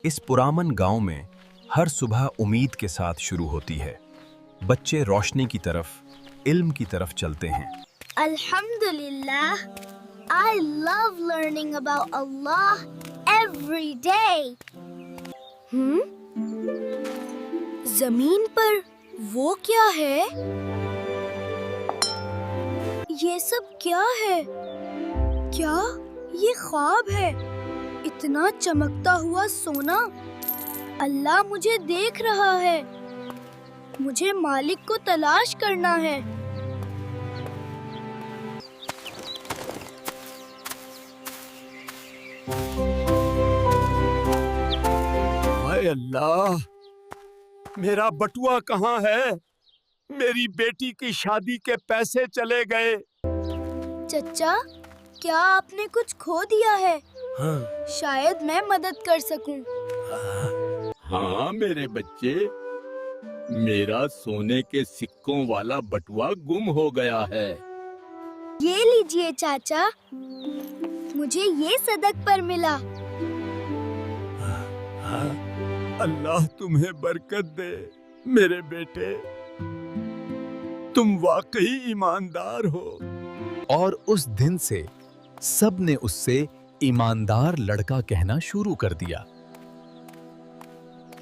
इस पुरामन गांव में हर सुबह उम्मीद के साथ शुरू होती है। बच्चे रोशनी की तरफ, इल्म की तरफ चलते हैं। Alhamdulillah, I love learning about Allah every day. जमीन पर वो क्या है? ये सब क्या है? क्या ये ख्वाब है? इतना चमकता हुआ सोना? अल्लाह मुझे देख रहा है। मुझे मालिक को तलाश करना है। हाय अल्लाह, मेरा बटुआ कहाँ है? मेरी बेटी की शादी के पैसे चले गए। चचा, क्या आपने कुछ खो दिया है? हाँ। शायद मैं मदद कर सकूं। हाँ मेरे बच्चे, मेरा सोने के सिक्कों वाला बटुआ गुम हो गया है। ये लीजिए चाचा, मुझे ये सदक पर मिला। हाँ, अल्लाह तुम्हें बरकत दे मेरे बेटे, तुम वाकई ईमानदार हो। और उस दिन से सब ने उससे ईमानदार लड़का कहना शुरू कर दिया।